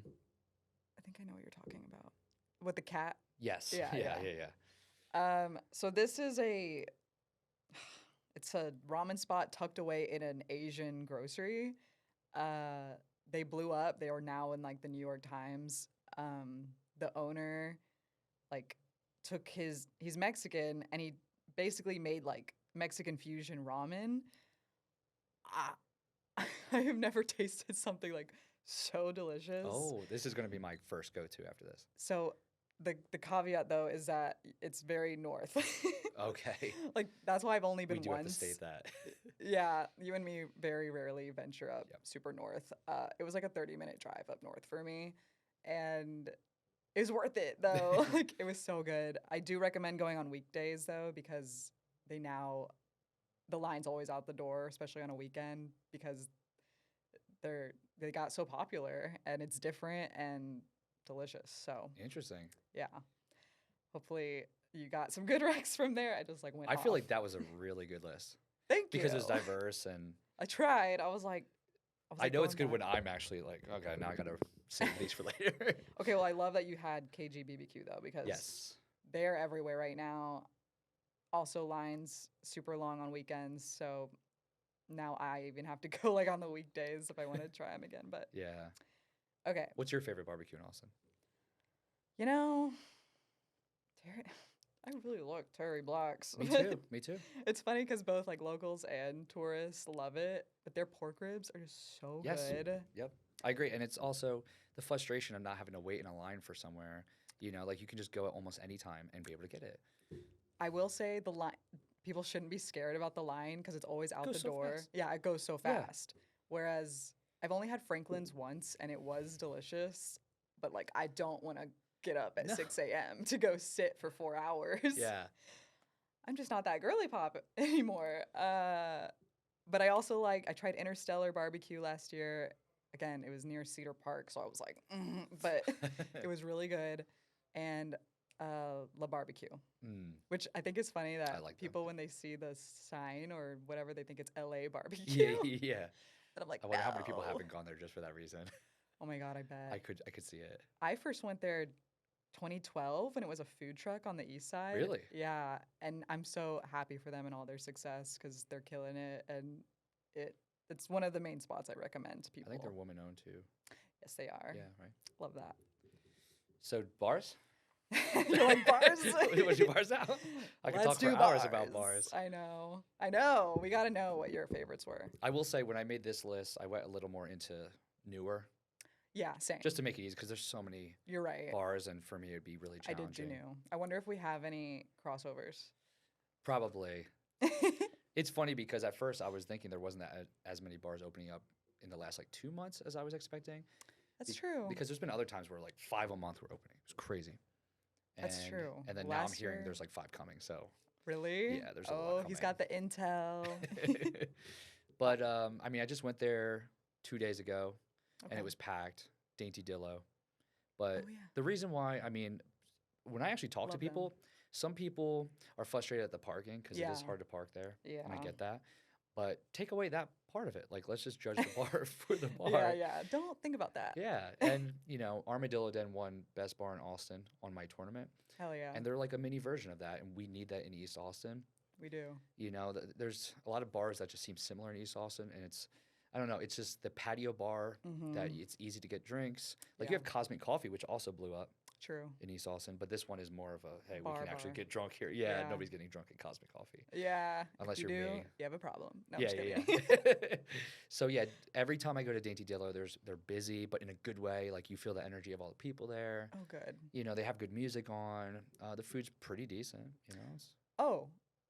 I think I know what you're talking about. With the cat. Yes. Yeah, Yeah. yeah. Yeah. So this is it's a ramen spot tucked away in an Asian grocery. They blew up. They are now in like the New York Times. The owner like he's Mexican and he basically made like Mexican fusion ramen. I have never tasted something like so delicious. Oh, this is going to be my first go-to after this. So the caveat though is that it's very north. Okay. Like that's why I've only We been do have to once. state that. Yeah, you and me very rarely venture up Yep. super north. It was like a 30-minute drive up north for me, and it was worth it though. Like it was so good. I do recommend going on weekdays though because they now the line's always out the door, especially on a weekend because they got so popular and it's different and delicious. So Interesting. yeah, hopefully you got some good recs from there. I just like went. I feel off. like that was a really good list Thank you. because it's diverse, and I tried. I was like, I know it's going good when back. I'm actually like, okay, now I gotta save these for later. Okay, well, I love that you had KG BBQ though because Yes. they're everywhere right now. Also, lines super long on weekends, so now I even have to go like on the weekdays if I want to try them again. But Yeah. okay, What's your favorite barbecue in Austin? you know, Terry, I really like Terry Black's. Me too. Me too. It's funny because both like locals and tourists love it, but their pork ribs are just so Yes. good. Yep. I agree. And it's also the frustration of not having to wait in a line for somewhere. You know, like you can just go at almost any time and be able to get it. I will say the line. People shouldn't be scared about the line because it's always out Goes the so door. fast. Yeah, it goes so Yeah. fast. Whereas I've only had Franklin's once and it was delicious, but like I don't want to get up at No. 6 a.m. to go sit for 4 hours. Yeah. I'm just not that girly pop anymore. But I also I tried Interstellar Barbecue last year. Again, it was near Cedar Park, so I was like, but it was really good. And La Barbecue, Mm. which I think is funny that like them. people, when they see the sign or whatever, they think it's LA Yeah. Barbecue. Yeah. And I'm like, I wonder how many people "No." haven't gone there just for that reason. Oh my God, I bet. I could see it. I first went there 2012 and it was a food truck on the east side. Really? Yeah. And I'm so happy for them and all their success because they're killing it. And it's one of the main spots I recommend to I people. think they're woman owned too. Yes, they are. Yeah, right. Love that. So bars? You like bars? What's your bars out? I could Let's talk for do hours about bars. I know. I know. We got to know what your favorites were. I will say when I made this list, I went a little more into newer, Yeah, same. just to make it easy because there's so many You're right. bars, and for me it'd be really I challenging. did Juneau. I wonder if we have any crossovers. Probably. It's funny because at first I was thinking there wasn't as many bars opening up in the last like 2 months as I was expecting. That's true. Because there's been other times where like 5 a month were opening. It was crazy. That's true. And then now I'm Last hearing year- there's like 5 coming. So, Really? Yeah, there's a lot Oh, he's got the intel. but I mean, I just went there 2 days ago, and Okay. it was packed, Dainty Dillo. But Oh, yeah. the reason why, I mean, when I actually talk to Love them. people, some people are frustrated at the parking because it is Yeah. hard to park there, and I Yeah. get that. But take away that part of it. Like, let's just judge the bar for the bar. Yeah, yeah. Don't think about that. Yeah, and you know, Armadillo Den won Best Bar in Austin on my tournament, Hell yeah. and they're like a mini version of that, and we need that in East Austin. We do. You know, there's a lot of bars that just seem similar in East Austin, and I don't know, it's just the patio bar that Mhm. it's easy to get drinks. Like Yeah. you have Cosmic Coffee, which also blew up True. in East Austin, but this one is more of a hey, Bar we can actually bar. get drunk here. Yeah, Yeah. nobody's getting drunk at Cosmic Coffee. Yeah. Unless if you you're do, me. you have a problem. No, I'm yeah, just yeah, kidding. yeah. So yeah, every time I go to Dainty Dillo, they're busy, but in a good way. Like you feel the energy of all the people there. Oh, good. You know, they have good music on. The food's pretty decent. You know. Oh,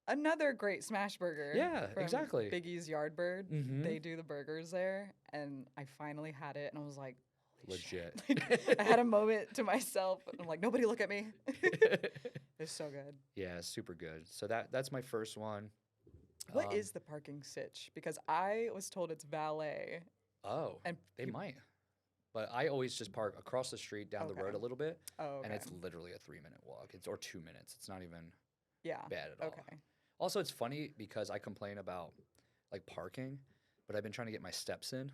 another great smash burger. Yeah, from exactly. Biggie's Yardbird. Mhm. They do the burgers there, and I finally had it, and I was like, holy Legit. shit. Like, I had a moment to myself. And I'm like, nobody look at me. It's so good. Yeah, super good. So that's my first one. What is the parking sitch? Because I was told it's valet. Oh, And they peop- might. But I always just park across the street down the road Okay. a little bit, Oh, okay. and it's literally a 3-minute walk. Or 2 minutes. It's not even yeah. bad at all. Okay. Also, it's funny because I complain about like parking, but I've been trying to get my steps in,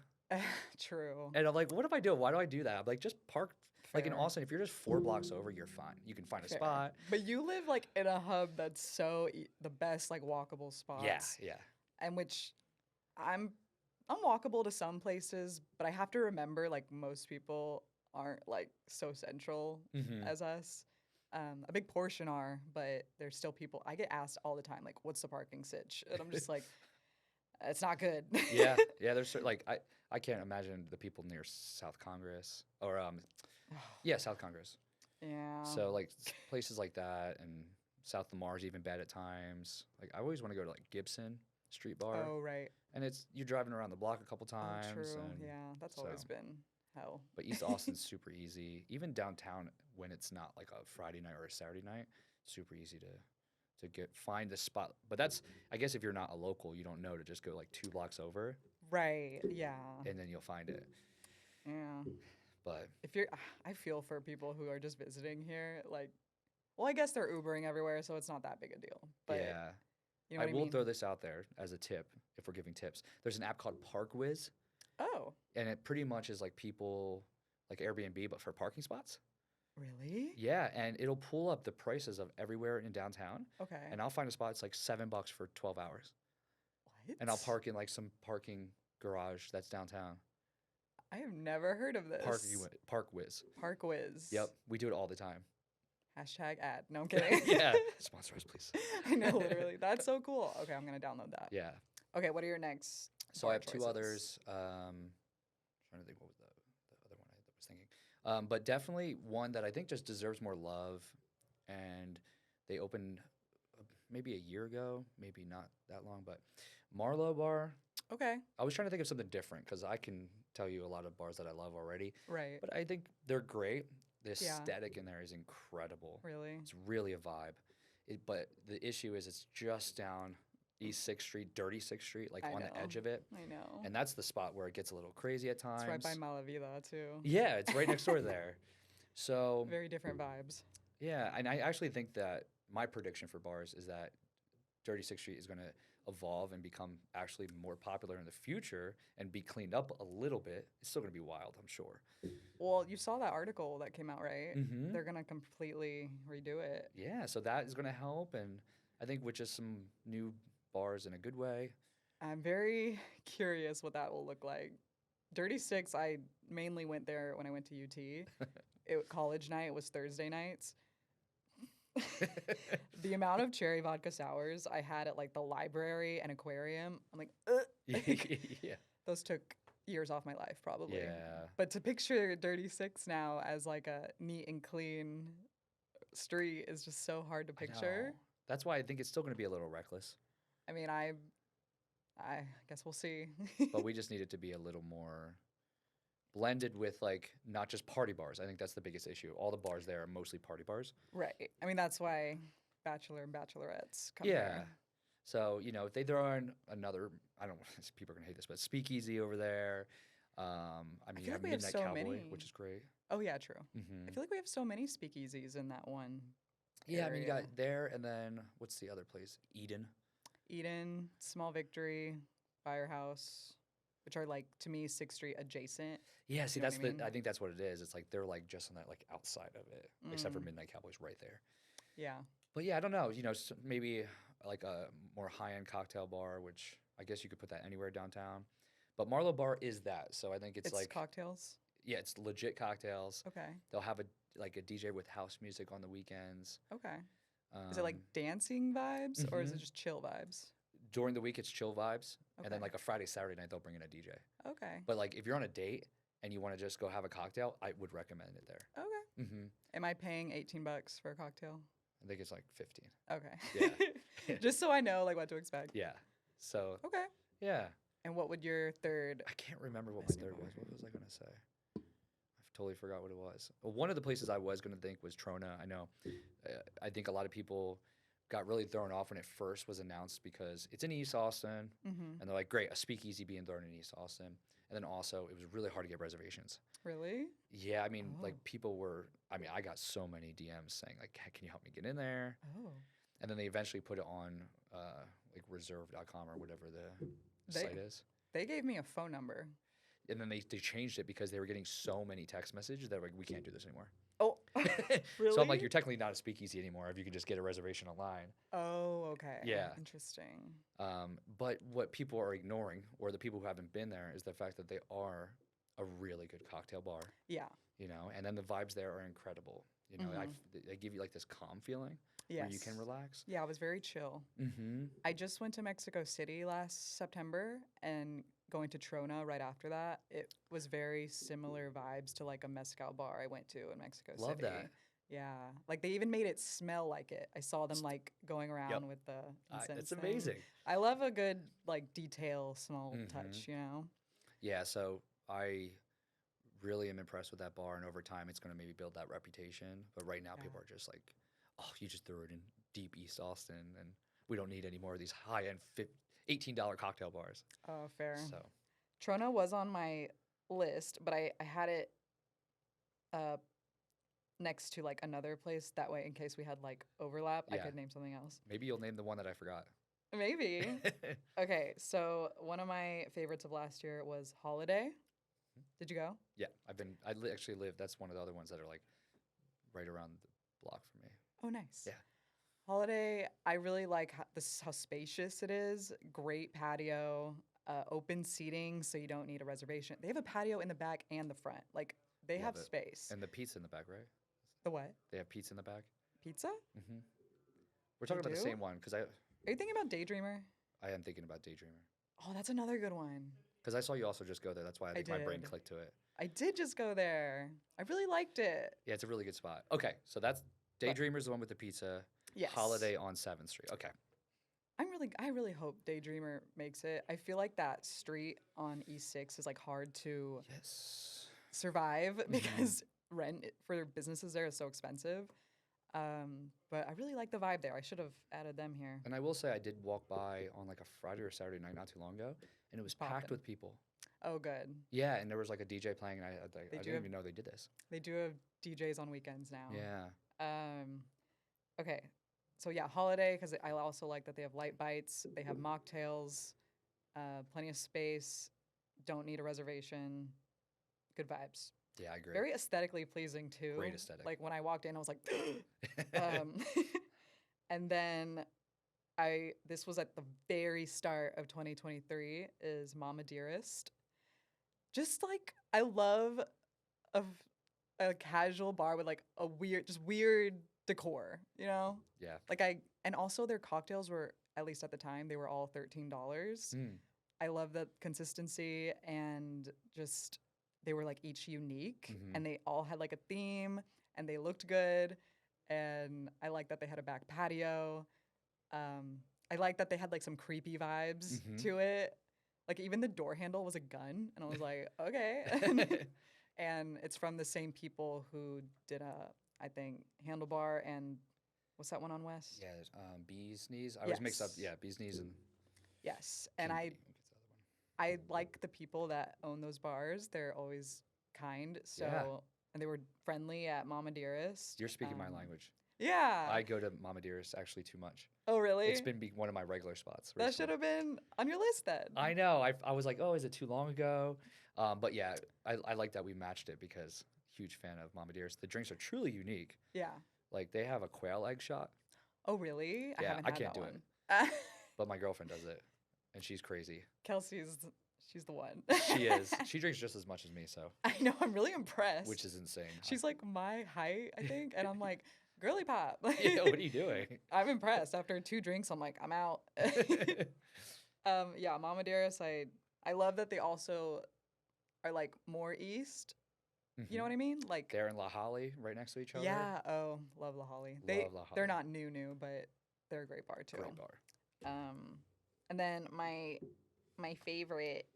True. and I'm like, what am I doing? Why do I do that? I'm like, just park. Like in Fair. Austin, if you're just 4 blocks over, you're fine. You can find a Fair. spot. But you live like in a hub that's so the best like walkable spots. Yeah, yeah. And which I'm walkable to some places, but I have to remember like most people aren't like so central Mhm. as us. A big portion are, but there's still people. I get asked all the time, like, "What's the parking sitch?" And I'm just like, It's not good. Yeah, yeah. There's like I can't imagine the people near South Congress or yeah, South Congress. Yeah. So like places like that and South Lamar's even bad at times. Like I always want to go to like Gibson Street Bar, Oh, right. and it's you're driving around the block a couple Oh, times, true. and Yeah, that's so. always been hell. But East Austin's super easy. Even downtown when it's not like a Friday night or a Saturday night, super easy to get find the spot. But that's I guess if you're not a local, you don't know to just go like 2 blocks over Right. Yeah. and then you'll find it. Yeah. But If you're, I feel for people who are just visiting here. Like, well, I guess they're Ubering everywhere, so it's not that big a deal. But yeah, you know I what I will mean? throw this out there as a tip if we're giving tips. There's an app called ParkWiz, Oh, and it pretty much is like people like Airbnb but for parking spots. really? Yeah, and it'll pull up the prices of everywhere in downtown, Okay. and I'll find a spot it's like $7 for 12 hours. What? And I'll park in like some parking garage that's downtown. I have never heard of this. Park Whiz. Park Whiz. Yep, we do it all the time. Hashtag ad. No, I'm kidding. Yeah, sponsor us, please. I know, literally. That's so cool. Okay, I'm gonna download that. Yeah. Okay, what are your next? So I bar have two choices? others. Trying to think what was the other one I was thinking. But definitely one that I think just deserves more love, and they opened maybe a year ago, maybe not that long, but Marlowe Bar. Okay. I was trying to think of something different because I can tell you a lot of bars that I love already, Right. but I think they're great. The Yeah. aesthetic in there is incredible. Really. It's really a vibe. But the issue is it's just down East 6th Street, Dirty 6th Street, like I on the know. edge of it. I know. And that's the spot where it gets a little crazy at times. It's right by Malavida too. Yeah, it's right next door there. So, Very different vibes. yeah, and I actually think that my prediction for bars is that Dirty 6th Street is going to evolve and become actually more popular in the future and be cleaned up a little bit. It's still going to be wild, I'm sure. Well, you saw that article that came out, right? Mhm. They're gonna completely redo it. Yeah, so that is going to help. And I think with just some new bars in a good way. I'm very curious what that will look like. Dirty Six, I mainly went there when I went to UT. College night was Thursday nights. The amount of cherry vodka sours I had at like the library and aquarium, I'm like, Yeah. those took years off my life probably. Yeah. But to picture Dirty Six now as like a neat and clean street is just so hard to I picture. know. That's why I think it's still going to be a little reckless, I mean, I guess we'll see. but we just need it to be a little more blended with like not just party bars. I think that's the biggest issue. All the bars there are mostly party bars. Right. I mean, that's why Bachelor and Bachelorettes come Yeah. here. So, you know, if they throw in another, I don't people are going to hate this, but Speakeasy over there. I mean, you feel have like we have Midnight so Cowboy, many. which is great. Oh, yeah, true. Hmm I feel like we have so many speakeasies in that one. Yeah, I mean, you got area. there, and then what's the other place? Eden. Eden, Small Victory, Firehouse, which are like, to me, 6th Street adjacent. Yeah, see, know what that's I the. mean? I think that's what it is. It's like they're like just on that like outside of it, except for Mm. Midnight Cowboys right there. Yeah. But yeah, I don't know. You know, maybe like a more high-end cocktail bar, which I guess you could put that anywhere downtown. But Marlowe Bar is that, so I think it's like cocktails. yeah, it's legit cocktails. Okay. They'll have a DJ with house music on the weekends. Okay. Is it like dancing vibes or is it mhm. just chill vibes? During the week? It's chill vibes, and then Okay. like a Friday, Saturday night they'll bring in a DJ. Okay. But like if you're on a date and you want to just go have a cocktail, I would recommend it there. Okay. Hmm Am I paying $18 for a cocktail? I think it's like 15. Okay. Yeah. Just so I know like what to expect. Yeah. So Okay. yeah, And what would your third? I can't remember what my Best third bar. was. What was I gonna say? I've totally forgot what it was. Well, one of the places I was gonna think was Trona. I know. I think a lot of people got really thrown off when it first was announced because it's in East Austin, Mm-hmm. and they're like, great, a speakeasy being thrown in East Austin. And then also, it was really hard to get reservations. Really? Yeah, I mean, like Oh. people were. I mean, I got so many DMs saying like, "Can you help me get in there?" Oh. And then they eventually put it on like reserve.com or whatever the They- site is. They gave me a phone number. And then they changed it because they were getting so many text messages that like we can't do this anymore. Oh. So I'm like, Really? you're technically not a speakeasy anymore if you can just get a reservation online. Oh, okay. Yeah. Interesting. But what people are ignoring, or the people who haven't been there, is the fact that they are a really good cocktail bar. Yeah. You know, and then the vibes there are incredible. You know, Mhm. they give you like this calm feeling. where you can Yes. relax. Yeah, it was very chill. Mm-hmm. I just went to Mexico City last September and going to Trona right after that. It was very similar vibes to like a mezcal bar I went to in Mexico Love City. that. Yeah. Like they even made it smell like it. I saw them like going Yep. around with the incense It's thing. amazing. I love a good like detail, small Mm-hmm. touch, you know? Yeah, so I really am impressed with that bar, and over time, it's going to maybe build that reputation. But right now, Yeah. people are just like, "Oh, you just threw it in deep East Austin, and we don't need any more of these high-end $18 cocktail bars." Oh, fair. So Trona was on my list, but I had it uh next to like another place that way in case we had like overlap, I yeah, could name something else. maybe you'll name the one that I forgot. Maybe. Okay, so one of my favorites of last year was Holiday. Did you go? Yeah, actually live. That's one of the other ones that are like right around the block from me. Oh, nice. Yeah. Holiday, I really like how spacious it is. Great patio, open seating, so you don't need a reservation. They have a patio in the back and the front. Like they have Love it. space. And the pizza in the back, right? The what? They have pizza in the back. Pizza? Mm-hmm. We're talking about the do? same one because Are you thinking about Daydreamer? I am thinking about Daydreamer Oh, that's another good one. because I saw you also just go there. That's why I I think my brain did. clicked to it. I did just go there. I really liked it. Yeah, it's a really good spot. Okay, so that's But- Daydreamer's the one with the pizza. Yes. Holiday on 7th Street. Okay. I really hope Daydreamer makes it. I feel like that street on E6 is like hard to Yes. survive because rent for businesses there is so expensive. But I really like the vibe there. I should have added them here. And I will say I did walk by on like a Friday or Saturday night not too long ago, and it was packed Poppin'. with people. Oh, good. Yeah, and there was like a DJ playing, and I They didn't do have- even know they did this. They do have DJs on weekends now. Yeah. Okay. So yeah, Holiday because I also like that they have light bites. They have mocktails, plenty of space. Don't need a reservation. Good vibes. Yeah, I agree. Very aesthetically pleasing too. Great aesthetic. Like when I walked in, I was like, um, and then this was at the very start of 2023 is Mama Dearest. Just like I love a casual bar with like a weird decor, you know? yeah. Like and also their cocktails were, at least at the time, they were all $13. Mm. I love the consistency and just they were like each unique Mhm. and they all had like a theme and they looked good. And I like that they had a back patio. I like that they had like some creepy vibes Mhm. to it. Like even the door handle was a gun, and I was like, okay. And it's from the same people who did I think Handlebar and what's that one on West? Yeah, Bee's Knees. I always mix up. Yes. Yeah, Bee's Knees and. Yes, and King I Bee, what's the other one? like the people that own those bars. They're always kind. So Yeah. and they were friendly at Mama Dearest. You're speaking my Um, language. Yeah. I go to Mama Dearest actually too much. Oh really? It's been one of my regular spots. That recently. should have been on your list then. I know. I was like, oh, is it too long ago? But yeah, I like that we matched it because huge fan of Mama Dearest. The drinks are truly unique. Yeah. Like they have a quail egg shot, Oh really? Yeah, haven't I had can't that do it. one. but my girlfriend does it, and she's crazy. She's the one. She is. She drinks just as much as me, so I know. I'm really impressed. which is insane. She's like my height, I think, and I'm like, girly pop. yeah, what are you doing? I'm impressed. After 2 drinks, I'm like, I'm out. Yeah, Mama Dearest. I love that they also are like more east. You know what I mean? Like, They're in La Holly, right next to each other. yeah. Oh, love La Holly. Love La They're Holly. not new, but they're a great bar too. Great bar. And then my favorite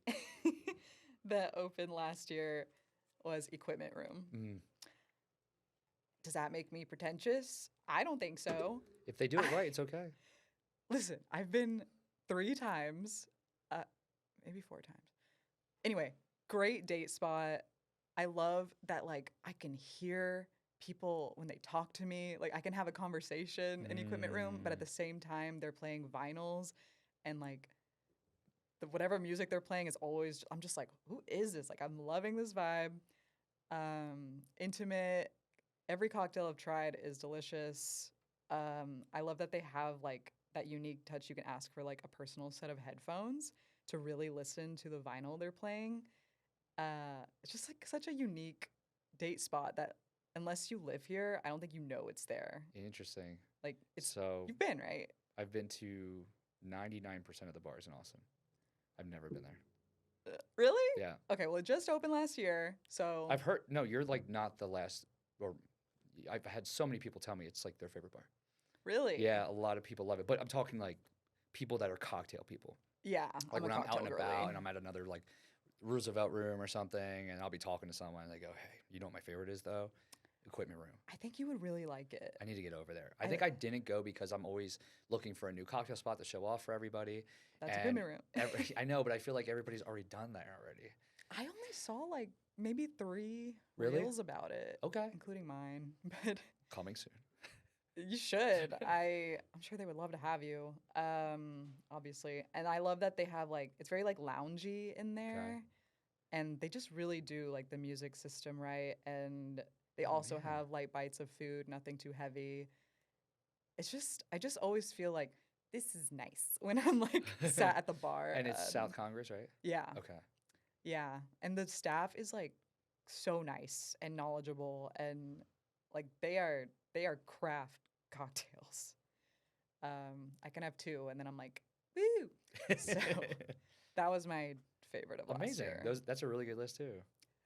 that opened last year was Equipment Room. Mm. Does that make me pretentious? I don't think so. If they do it right, it's okay. Listen, I've been 3 times, maybe 4 times. Anyway, great date spot. I love that, like, I can hear people when they talk to me. Like, I can have a conversation in Equipment Room, but at the same time, they're playing vinyls and, like, whatever music they're playing is always, I'm just like, who is this? Like, I'm loving this vibe. Intimate. Every cocktail I've tried is delicious. I love that they have, like, that unique touch. You can ask for, like, a personal set of headphones to really listen to the vinyl they're playing. It's just like such a unique date spot that unless you live here, I don't think you know it's there. Interesting. Like it's So you've been, right? I've been to 99% of the bars in Austin. I've never been there. Really? Yeah. Okay, well, it just opened last year, so I've heard, no, you're like not the last, or I've had so many people tell me it's like their favorite bar. really, Yeah, a lot of people love it. But I'm talking like people that are cocktail people. yeah, Like I'm a when I'm out cocktail and girly. about and I'm at another like Roosevelt room or something, and I'll be talking to someone and they go, "Hey, you know what my favorite is though? Equipment room. I think you would really like it. I need to get over there." I I- think I didn't go because I'm always looking for a new cocktail spot to show off for everybody. That's and equipment room. I know, but I feel like everybody's already done that already. I only saw like maybe 3 Really? reels about it, Okay, including mine. But coming soon. you should. I'm sure they would love to have you. Obviously, and I love that they have like it's very like loungy in there, and they just really do like the music system right, and they Oh, also yeah. have light bites of food, nothing too heavy. It's just I just always feel like this is nice when I'm like sat at the bar. And it's South Congress, right? Yeah, Okay. yeah, and the staff is like so nice and knowledgeable, and like they are craft cocktails. I can have 2, and then I'm like, woo! So that was my favorite of last Amazing. year. That's a really good list too.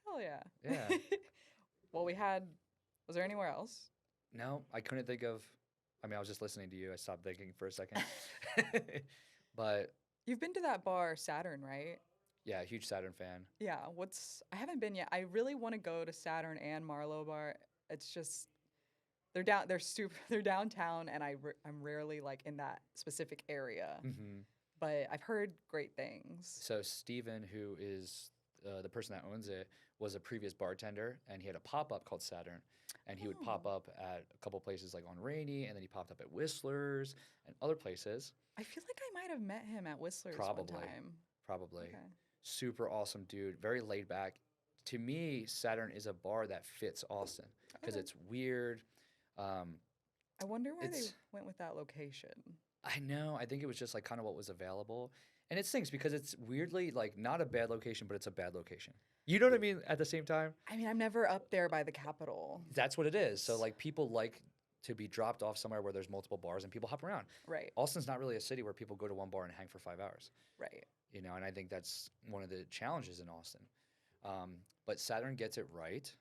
Hell yeah. Yeah. Well, we had. Was there anywhere else? No, I couldn't think of. I mean, I was just listening to you. I stopped thinking for a second. But You've been to that bar, Saturn, right? yeah, huge Saturn fan. Yeah. I haven't been yet. I really want to go to Saturn and Marlowe Bar. It's just they're super they're downtown, and I'm rarely like in that specific area, Hmm. but I've heard great things. So Steven, who is the person that owns it, was a previous bartender, and he had a pop up called Saturn, and he would pop Oh. up at a couple places like on Rainy, and then he popped up at Whistler's and other places. I feel like I might have met him at Whistler's Probably. one time. Probably. Okay. Super awesome dude, very laid back. To me, Saturn is a bar that fits Austin because Okay. it's weird. Um, I wonder why they it's- went with that location. I know. I think it was just like kind of what was available. And it stinks because it's weirdly like not a bad location, but it's a bad location. You know what I mean? At the same time, I mean, I'm never up there by the Capitol. that's what it is. So like people like to be dropped off somewhere where there's multiple bars and people hop around. Right, Austin's not really a city where people go to one bar and hang for 5 hours, right. you know, and I think that's one of the challenges in Austin. But Saturn gets it right.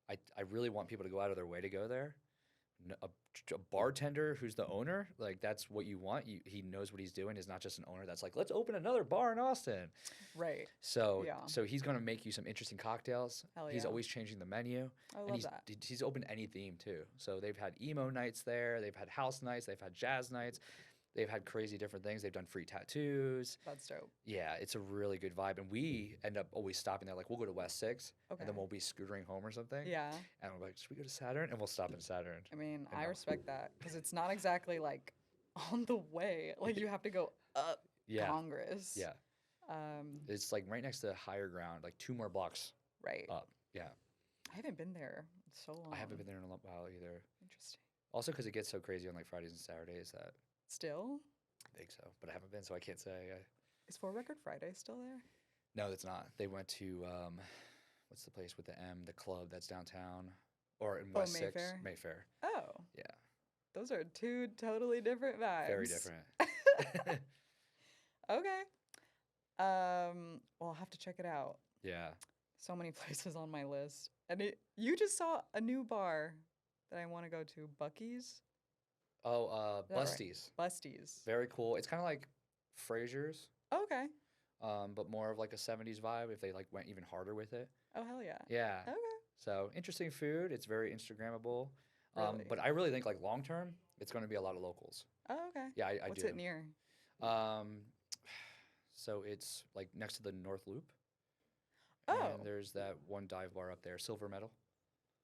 I really want people to go out of their way to go there. A bartender who's the owner, like that's what you want. He knows what he's doing. Is not just an owner that's like, let's open another bar in Austin. Right. So Yeah. so he's gonna make you some interesting cocktails. Hell He's yeah. always changing the menu. I And love that. he's opened any theme too. So they've had emo nights there, they've had house nights, they've had jazz nights, they've had crazy different things. They've done free tattoos. That's dope. Yeah, it's a really good vibe. And we end up always stopping there. Like we'll go to West 6 Okay. and then we'll be scootering home or something. Yeah. And we're like, should we go to Saturn? And we'll stop in Saturn. I mean, I I know. respect that because it's not exactly like on the way. Like you have to go up Yeah. Congress. Yeah. It's like right next to higher ground, like 2 more blocks Right. up. Yeah. I haven't been there in so long. I haven't been there in a while either. Interesting. Also, because it gets so crazy on like Fridays and Saturdays that Still? I think so, but I haven't been, so I can't say. Is For Record Friday still there? No, it's not. They went to what's the place with the M, the club that's downtown, or in Oh, West 6, Mayfair? Mayfair. Oh. Yeah, Those are 2 totally different vibes. very different. Okay. Well, I'll have to check it out. Yeah. So many places on my list. And you just saw a new bar that I want to go to, Bucky's? Oh, that right? Busties. Busties. Very cool. It's kind of like Frasier's, Okay. but more of like a 70s vibe if they like went even harder with it. Oh, hell yeah. Yeah. Okay. So interesting food. It's very Instagrammable. Really? But I really think like long term, it's going to be a lot of locals. Oh, okay. Yeah, I What's do. it near? So it's like next to the North Loop. Oh. And there's that one dive bar up there, Silver Metal.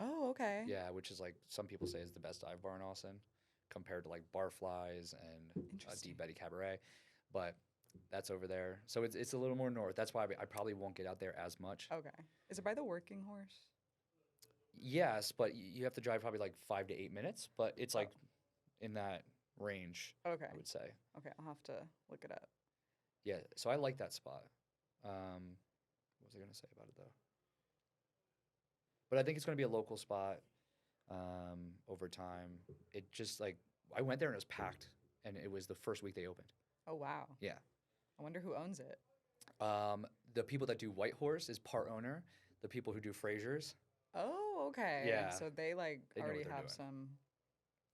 Oh, okay. Yeah, which is like some people say is the best dive bar in Austin compared to like Barflies and Interesting. D Betty Cabaret. But that's over there. So it's a little more north. That's why I probably won't get out there as much. Okay. Is it by the Working Horse? Yes, but you have to drive probably like 5 to 8 minutes, but it's like in that range, Okay. I would say. Okay, I'll have to look it up. Yeah, so I like that spot. What was I going to say about it though? But I think it's going to be a local spot over time. It just like I went there and it was packed, and it was the first week they opened. Oh wow. Yeah. I wonder who owns it. The people that do White Horse is part owner. The people who do Frasier's, Oh, okay. Yeah. So they like They know what already they're have doing. some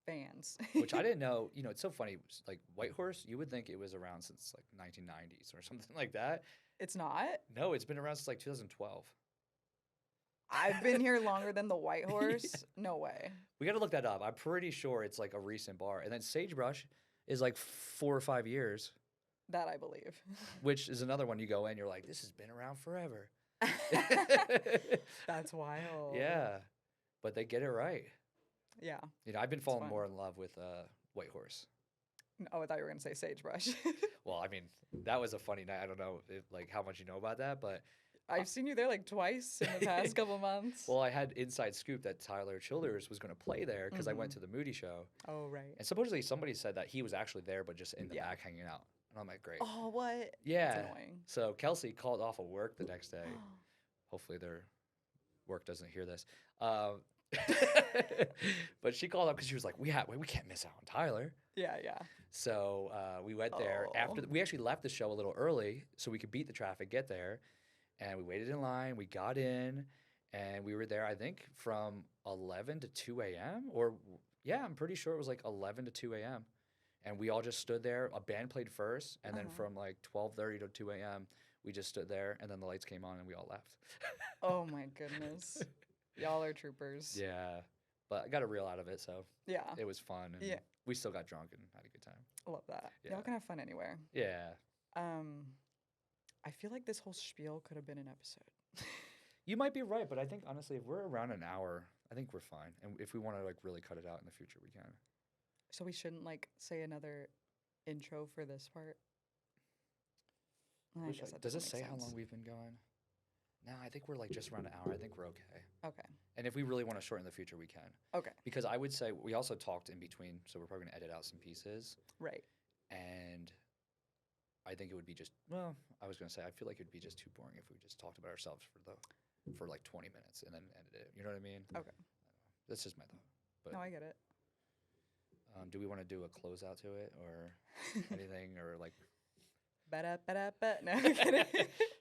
fans. which I didn't know. You know, it's so funny. Like White Horse, you would think it was around since like 1990s or something like that. It's not. No, it's been around since like 2012. I've been here longer than the White Horse. No way. We got to look that up. I'm pretty sure it's like a recent bar. And then Sagebrush is like 4 or 5 years, That I believe. which is another one you go in, you're like, this has been around forever. That's wild. Yeah, but they get it right. Yeah. You know, I've been falling fun. more in love with White Horse. Oh, I thought you were gonna say Sagebrush. Well, I mean, that was a funny night. I don't know if, like how much you know about that, but I've seen you there like twice in the past couple months. well, I had inside scoop that Tyler Childers was going to play there because I went to the Moody show, Oh right. and supposedly somebody said that he was actually there, but just in the Yeah. back hanging out. And I'm like, great. Oh what? Yeah. That's annoying. So Kelsey called off of work the next day. Hopefully their work doesn't hear this. But she called up because she was like, we can't miss out on Tyler. Yeah, yeah. So we went there after Oh. we actually left the show a little early so we could beat the traffic, get there, and we waited in line. We got in, and we were there. I think from 11 to 2 a.m. or yeah, I'm pretty sure it was like 11 to 2 a.m. And we all just stood there. A band played first, and then from like 12:30 to 2 a.m. we just stood there, and then the lights came on, and we all left. Oh my goodness. Y'all are troopers. Yeah, but I got a reel out of it, so Yeah. it was fun. And Yeah. we still got drunk and had a good time. I love that. Yeah. Y'all can have fun anywhere. Yeah. I feel like this whole spiel could have been an episode. You might be right, but I think honestly, if we're around an hour, I think we're fine. And if we want to like really cut it out in the future, we can. So we shouldn't like say another intro for this part. I guess that Does it doesn't say make how long sense. we've been going? No, I think we're like just around an hour. I think we're okay. Okay. And if we really want to shorten the future, we can. Okay. Because I would say we also talked in between, so we're probably gonna edit out some pieces. Right. And I think it would be just well, I was gonna say I feel like it would be just too boring if we just talked about ourselves for like 20 minutes and then ended it. You know what I mean? Okay. That's just my thought. But No, I get it. do we want to do a closeout to it or anything or like? Ba-da-ba-da-ba. No, I'm kidding.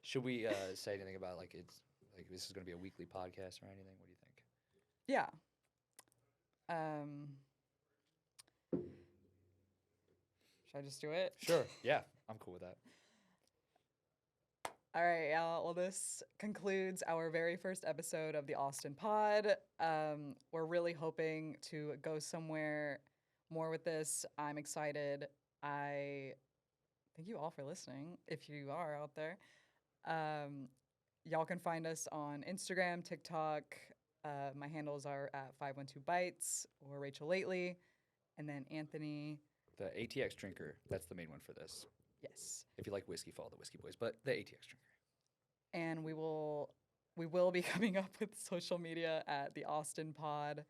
Should we say anything about like it's like this is going to be a weekly podcast or anything? What do you think? Yeah. Should I just do it? Sure. Yeah, I'm cool with that. All right, y'all. Well, this concludes our very first episode of the Austin Pod. We're really hoping to go somewhere more with this. I'm excited. I thank you all for listening, if you are out there. Y'all can find us on Instagram, TikTok. My handles are at 512 Bites or Rachel Lately. And then Anthony. The ATX drinker. That's the main one for this. Yes. If you like whiskey, follow the Whiskey Boys. But the ATX drinker. And we will be coming up with social media at the Austin Pod.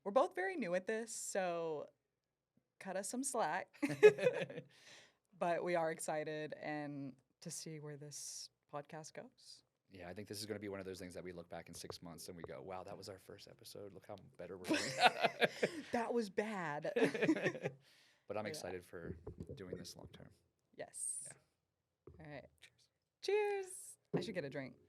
We're both very new at this, so cut us some slack. But we are excited and to see where this podcast goes. Yeah, I think this is going to be one of those things that we look back in 6 months and we go, "Wow, that was our first episode. Look how better we're doing." That was bad. But I'm Yeah. excited for doing this long term. Yes. Yeah. All right. Cheers. I should get a drink.